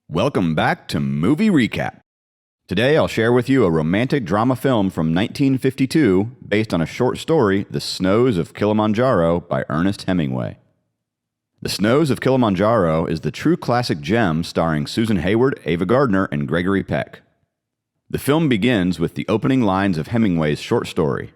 Welcome back to Movie Recap. Today I'll share with you a romantic drama film from 1952 based on a short story, The Snows of Kilimanjaro by Ernest Hemingway. The Snows of Kilimanjaro is the true classic gem starring Susan Hayward, Ava Gardner, and Gregory Peck. The film begins with the opening lines of Hemingway's short story.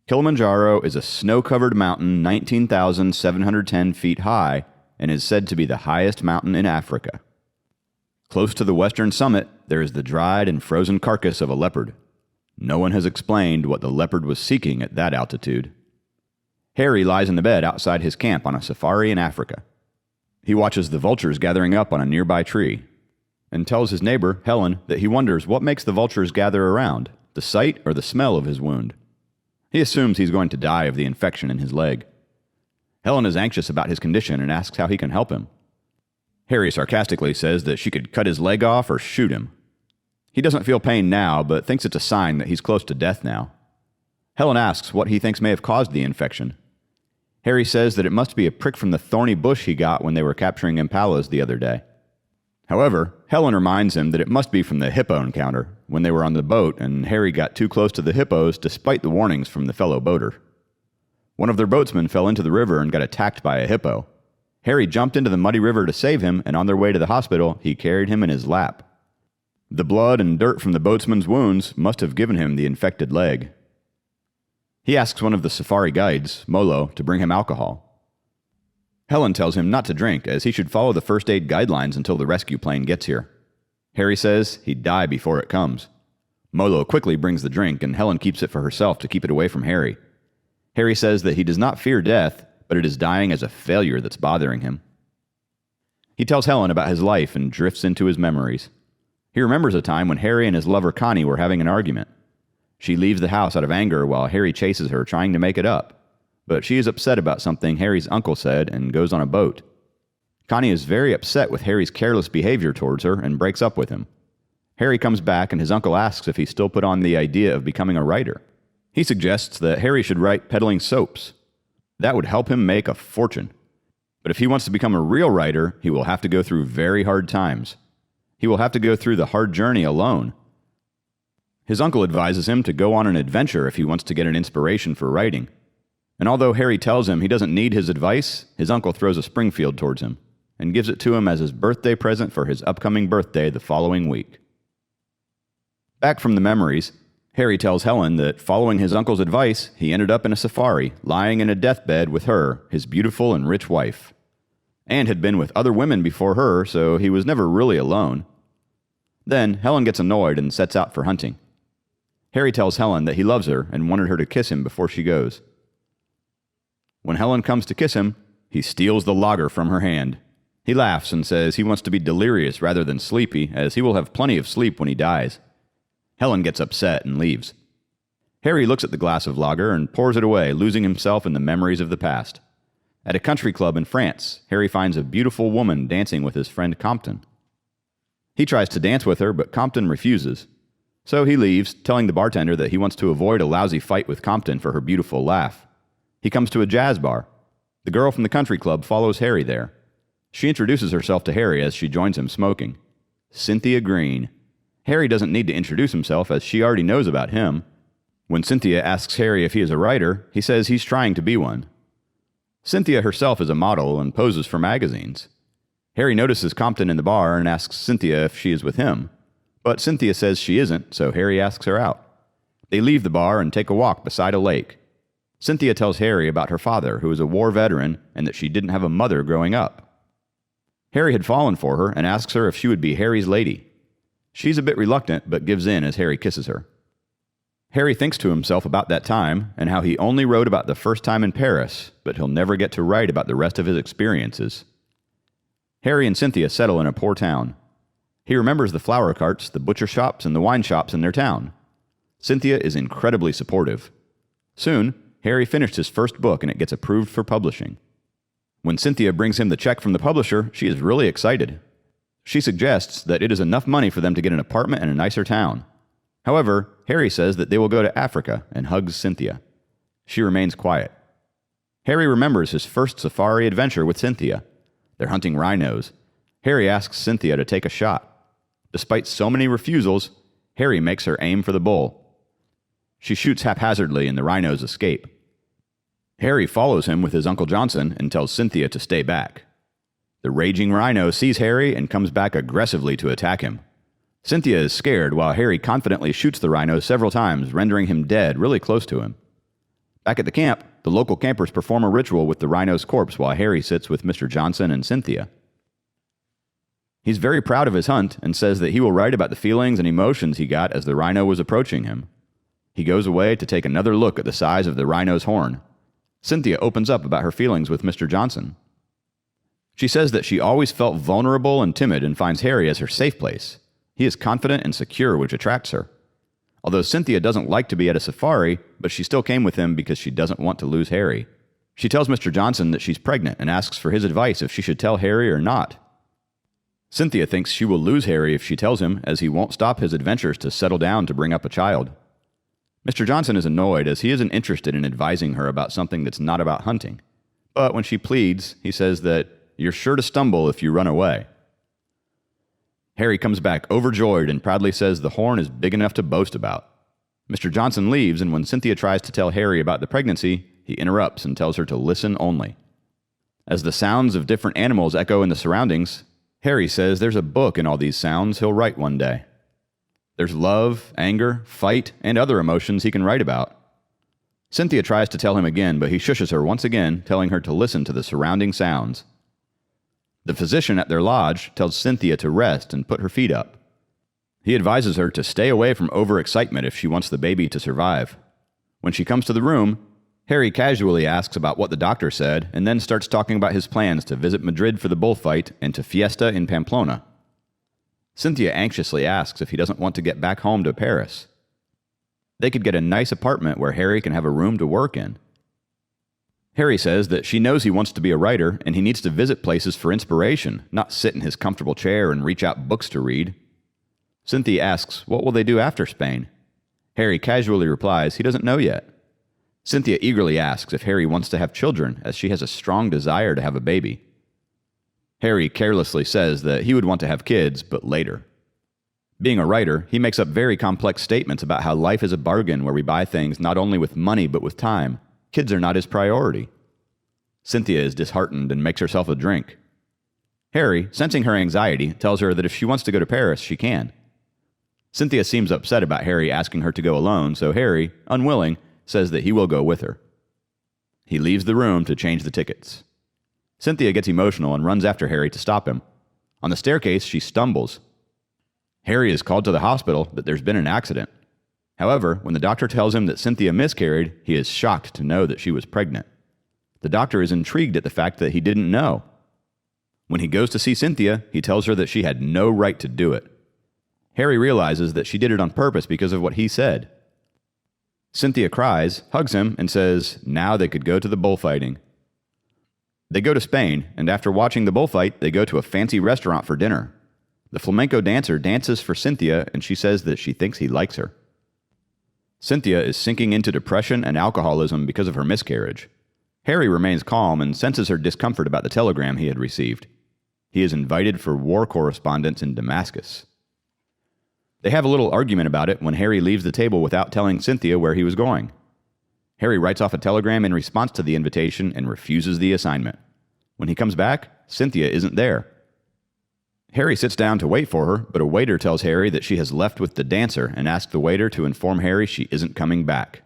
Kilimanjaro is a snow-covered mountain 19,710 feet high and is said to be the highest mountain in Africa. Close to the western summit, there is the dried and frozen carcass of a leopard. No one has explained what the leopard was seeking at that altitude. Harry lies in the bed outside his camp on a safari in Africa. He watches the vultures gathering up on a nearby tree and tells his neighbor, Helen, that he wonders what makes the vultures gather around, the sight or the smell of his wound. He assumes he's going to die of the infection in his leg. Helen is anxious about his condition and asks how he can help him. Harry sarcastically says that she could cut his leg off or shoot him. He doesn't feel pain now, but thinks it's a sign that he's close to death now. Helen asks what he thinks may have caused the infection. Harry says that it must be a prick from the thorny bush he got when they were capturing impalas the other day. However, Helen reminds him that it must be from the hippo encounter when they were on the boat and Harry got too close to the hippos despite the warnings from the fellow boater. One of their boatsmen fell into the river and got attacked by a hippo. Harry jumped into the muddy river to save him, and on their way to the hospital, he carried him in his lap. The blood and dirt from the boatsman's wounds must have given him the infected leg. He asks one of the safari guides, Molo, to bring him alcohol. Helen tells him not to drink, as he should follow the first aid guidelines until the rescue plane gets here. Harry says he'd die before it comes. Molo quickly brings the drink, and Helen keeps it for herself to keep it away from Harry. Harry says that he does not fear death, but it is dying as a failure that's bothering him. He tells Helen about his life and drifts into his memories. He remembers a time when Harry and his lover Connie were having an argument. She leaves the house out of anger while Harry chases her, trying to make it up. But she is upset about something Harry's uncle said and goes on a boat. Connie is very upset with Harry's careless behavior towards her and breaks up with him. Harry comes back and his uncle asks if he still put on the idea of becoming a writer. He suggests that Harry should write peddling soaps. That would help him make a fortune. But if he wants to become a real writer, he will have to go through very hard times. He will have to go through the hard journey alone. His uncle advises him to go on an adventure if he wants to get an inspiration for writing. And although Harry tells him he doesn't need his advice, his uncle throws a Springfield towards him and gives it to him as his birthday present for his upcoming birthday the following week. Back from the memories, Harry tells Helen that following his uncle's advice, he ended up in a safari, lying in a deathbed with her, his beautiful and rich wife, and had been with other women before her, so he was never really alone. Then Helen gets annoyed and sets out for hunting. Harry tells Helen that he loves her and wanted her to kiss him before she goes. When Helen comes to kiss him, he steals the lager from her hand. He laughs and says he wants to be delirious rather than sleepy, as he will have plenty of sleep when he dies. Helen gets upset and leaves. Harry looks at the glass of lager and pours it away, losing himself in the memories of the past. At a country club in France, Harry finds a beautiful woman dancing with his friend Compton. He tries to dance with her, but Compton refuses. So he leaves, telling the bartender that he wants to avoid a lousy fight with Compton for her beautiful laugh. He comes to a jazz bar. The girl from the country club follows Harry there. She introduces herself to Harry as she joins him smoking. Cynthia Green. Harry doesn't need to introduce himself, as she already knows about him. When Cynthia asks Harry if he is a writer, he says he's trying to be one. Cynthia herself is a model and poses for magazines. Harry notices Compton in the bar and asks Cynthia if she is with him. But Cynthia says she isn't, so Harry asks her out. They leave the bar and take a walk beside a lake. Cynthia tells Harry about her father, who is a war veteran, and that she didn't have a mother growing up. Harry had fallen for her and asks her if she would be Harry's lady. She's a bit reluctant, but gives in as Harry kisses her. Harry thinks to himself about that time and how he only wrote about the first time in Paris, but he'll never get to write about the rest of his experiences. Harry and Cynthia settle in a poor town. He remembers the flower carts, the butcher shops, and the wine shops in their town. Cynthia is incredibly supportive. Soon, Harry finished his first book and it gets approved for publishing. When Cynthia brings him the check from the publisher, she is really excited. She suggests that it is enough money for them to get an apartment in a nicer town. However, Harry says that they will go to Africa and hugs Cynthia. She remains quiet. Harry remembers his first safari adventure with Cynthia. They're hunting rhinos. Harry asks Cynthia to take a shot. Despite so many refusals, Harry makes her aim for the bull. She shoots haphazardly and the rhinos escape. Harry follows him with his Uncle Johnson and tells Cynthia to stay back. The raging rhino sees Harry and comes back aggressively to attack him. Cynthia is scared while Harry confidently shoots the rhino several times, rendering him dead really close to him. Back at the camp, the local campers perform a ritual with the rhino's corpse while Harry sits with Mr. Johnson and Cynthia. He's very proud of his hunt and says that he will write about the feelings and emotions he got as the rhino was approaching him. He goes away to take another look at the size of the rhino's horn. Cynthia opens up about her feelings with Mr. Johnson. She says that she always felt vulnerable and timid and finds Harry as her safe place. He is confident and secure, which attracts her. Although Cynthia doesn't like to be at a safari, but she still came with him because she doesn't want to lose Harry. She tells Mr. Johnson that she's pregnant and asks for his advice if she should tell Harry or not. Cynthia thinks she will lose Harry if she tells him, as he won't stop his adventures to settle down to bring up a child. Mr. Johnson is annoyed as he isn't interested in advising her about something that's not about hunting. But when she pleads, he says that you're sure to stumble if you run away. Harry comes back overjoyed and proudly says the horn is big enough to boast about. Mr. Johnson leaves, and when Cynthia tries to tell Harry about the pregnancy, he interrupts and tells her to listen only. As the sounds of different animals echo in the surroundings, Harry says there's a book in all these sounds he'll write one day. There's love, anger, fight, and other emotions he can write about. Cynthia tries to tell him again, but he shushes her once again, telling her to listen to the surrounding sounds. The physician at their lodge tells Cynthia to rest and put her feet up. He advises her to stay away from overexcitement if she wants the baby to survive. When she comes to the room, Harry casually asks about what the doctor said and then starts talking about his plans to visit Madrid for the bullfight and to fiesta in Pamplona. Cynthia anxiously asks if he doesn't want to get back home to Paris. They could get a nice apartment where Harry can have a room to work in. Harry says that she knows he wants to be a writer and he needs to visit places for inspiration, not sit in his comfortable chair and reach out books to read. Cynthia asks what will they do after Spain. Harry casually replies he doesn't know yet. Cynthia eagerly asks if Harry wants to have children, as she has a strong desire to have a baby. Harry carelessly says that he would want to have kids, but later. Being a writer, he makes up very complex statements about how life is a bargain where we buy things not only with money but with time. Kids are not his priority. Cynthia is disheartened and makes herself a drink. Harry, sensing her anxiety, tells her that if she wants to go to Paris, she can. Cynthia seems upset about Harry asking her to go alone, so Harry, unwilling, says that he will go with her. He leaves the room to change the tickets. Cynthia gets emotional and runs after Harry to stop him. On the staircase, she stumbles. Harry is called to the hospital that there's been an accident. However, when the doctor tells him that Cynthia miscarried, he is shocked to know that she was pregnant. The doctor is intrigued at the fact that he didn't know. When he goes to see Cynthia, he tells her that she had no right to do it. Harry realizes that she did it on purpose because of what he said. Cynthia cries, hugs him, and says now they could go to the bullfighting. They go to Spain, and after watching the bullfight, they go to a fancy restaurant for dinner. The flamenco dancer dances for Cynthia, and she says that she thinks he likes her. Cynthia is sinking into depression and alcoholism because of her miscarriage. Harry remains calm and senses her discomfort about the telegram he had received. He is invited for war correspondence in Damascus. They have a little argument about it when Harry leaves the table without telling Cynthia where he was going. Harry writes off a telegram in response to the invitation and refuses the assignment. When he comes back, Cynthia isn't there. Harry sits down to wait for her, but a waiter tells Harry that she has left with the dancer and asks the waiter to inform Harry she isn't coming back.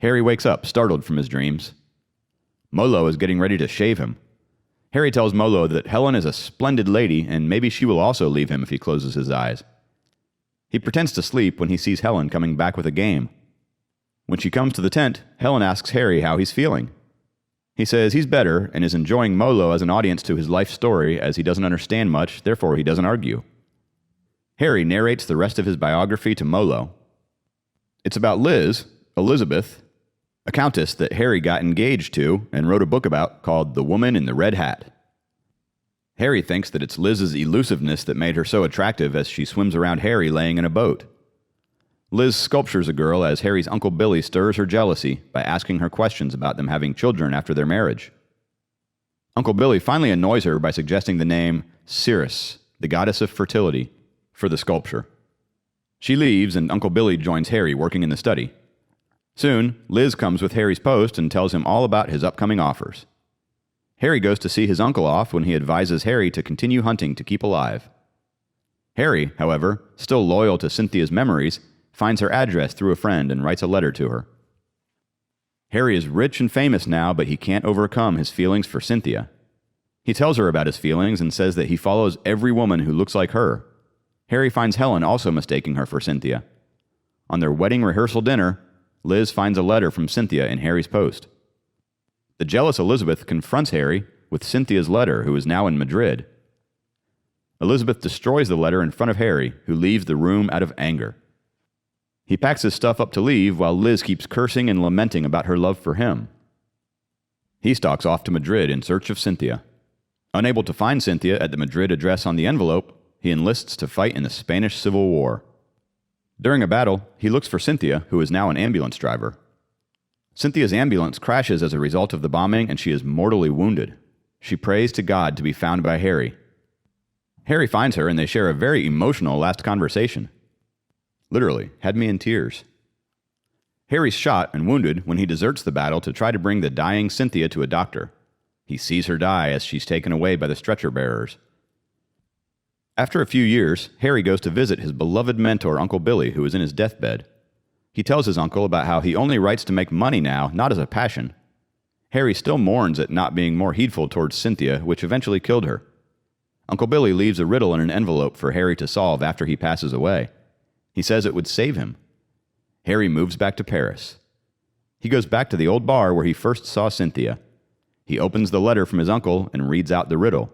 Harry wakes up, startled from his dreams. Molo is getting ready to shave him. Harry tells Molo that Helen is a splendid lady and maybe she will also leave him if he closes his eyes. He pretends to sleep when he sees Helen coming back with a game. When she comes to the tent, Helen asks Harry how he's feeling. He says he's better and is enjoying Molo as an audience to his life story as he doesn't understand much, therefore he doesn't argue. Harry narrates the rest of his biography to Molo. It's about Elizabeth, a countess that Harry got engaged to and wrote a book about called The Woman in the Red Hat. Harry thinks that it's Liz's elusiveness that made her so attractive as she swims around Harry laying in a boat. Liz sculptures a girl as Harry's Uncle Billy stirs her jealousy by asking her questions about them having children after their marriage. Uncle Billy finally annoys her by suggesting the name Ceres, the goddess of fertility, for the sculpture. She leaves, and Uncle Billy joins Harry working in the study. Soon, Liz comes with Harry's post and tells him all about his upcoming offers. Harry goes to see his uncle off when he advises Harry to continue hunting to keep alive. Harry, however, still loyal to Cynthia's memories, finds her address through a friend and writes a letter to her. Harry is rich and famous now, but he can't overcome his feelings for Cynthia. He tells her about his feelings and says that he follows every woman who looks like her. Harry finds Helen also mistaking her for Cynthia. On their wedding rehearsal dinner, Liz finds a letter from Cynthia in Harry's post. The jealous Elizabeth confronts Harry with Cynthia's letter, who is now in Madrid. Elizabeth destroys the letter in front of Harry, who leaves the room out of anger. He packs his stuff up to leave while Liz keeps cursing and lamenting about her love for him. He stalks off to Madrid in search of Cynthia. Unable to find Cynthia at the Madrid address on the envelope, he enlists to fight in the Spanish Civil War. During a battle, he looks for Cynthia, who is now an ambulance driver. Cynthia's ambulance crashes as a result of the bombing, and she is mortally wounded. She prays to God to be found by Harry. Harry finds her, and they share a very emotional last conversation. Literally, had me in tears. Harry's shot and wounded when he deserts the battle to try to bring the dying Cynthia to a doctor. He sees her die as she's taken away by the stretcher bearers. After a few years, Harry goes to visit his beloved mentor, Uncle Billy, who is in his deathbed. He tells his uncle about how he only writes to make money now, not as a passion. Harry still mourns at not being more heedful towards Cynthia, which eventually killed her. Uncle Billy leaves a riddle in an envelope for Harry to solve after he passes away. He says it would save him. Harry moves back to Paris. He goes back to the old bar where he first saw Cynthia. He opens the letter from his uncle and reads out the riddle.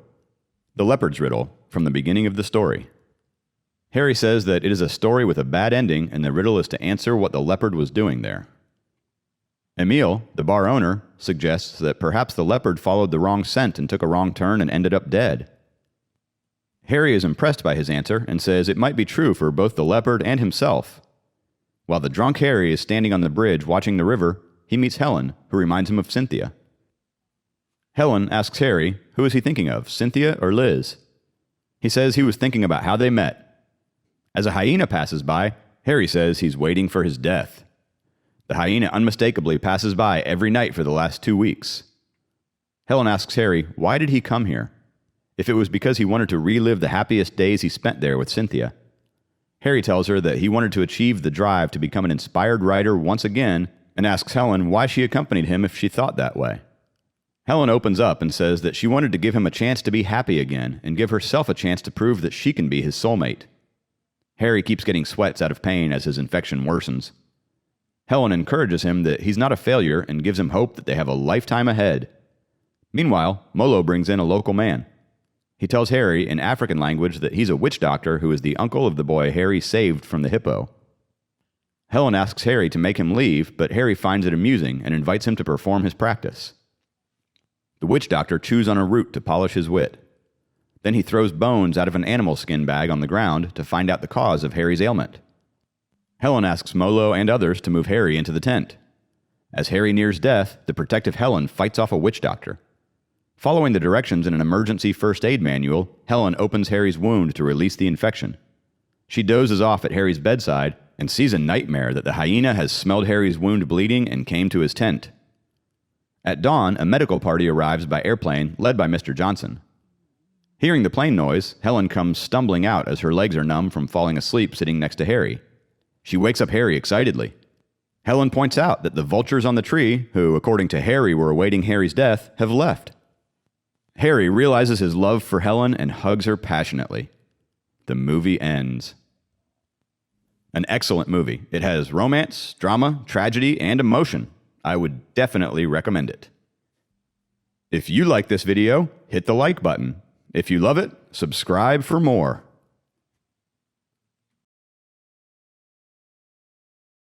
The leopard's riddle, from the beginning of the story. Harry says that it is a story with a bad ending, and the riddle is to answer what the leopard was doing there. Emile, the bar owner, suggests that perhaps the leopard followed the wrong scent and took a wrong turn and ended up dead. Harry is impressed by his answer and says it might be true for both the leopard and himself. While the drunk Harry is standing on the bridge watching the river, he meets Helen, who reminds him of Cynthia. Helen asks Harry, who is he thinking of, Cynthia or Liz? He says he was thinking about how they met. As a hyena passes by, Harry says he's waiting for his death. The hyena unmistakably passes by every night for the last 2 weeks. Helen asks Harry, why did he come here? If it was because he wanted to relive the happiest days he spent there with Cynthia. Harry tells her that he wanted to achieve the drive to become an inspired writer once again, and asks Helen why she accompanied him if she thought that way. Helen opens up and says that she wanted to give him a chance to be happy again and give herself a chance to prove that she can be his soulmate. Harry keeps getting sweats out of pain as his infection worsens. Helen encourages him that he's not a failure and gives him hope that they have a lifetime ahead. Meanwhile, Molo brings in a local man. He tells Harry in African language that he's a witch doctor who is the uncle of the boy Harry saved from the hippo. Helen asks Harry to make him leave, but Harry finds it amusing and invites him to perform his practice. The witch doctor chews on a root to polish his wit. Then he throws bones out of an animal skin bag on the ground to find out the cause of Harry's ailment. Helen asks Molo and others to move Harry into the tent. As Harry nears death, the protective Helen fights off a witch doctor. Following the directions in an emergency first aid manual, Helen opens Harry's wound to release the infection. She dozes off at Harry's bedside and sees a nightmare that the hyena has smelled Harry's wound bleeding and came to his tent. At dawn, a medical party arrives by airplane led by Mr. Johnson. Hearing the plane noise, Helen comes stumbling out as her legs are numb from falling asleep sitting next to Harry. She wakes up Harry excitedly. Helen points out that the vultures on the tree, who, according to Harry, were awaiting Harry's death, have left. Harry realizes his love for Helen and hugs her passionately. The movie ends. An excellent movie. It has romance, drama, tragedy, and emotion. I would definitely recommend it. If you like this video, hit the like button. If you love it, subscribe for more.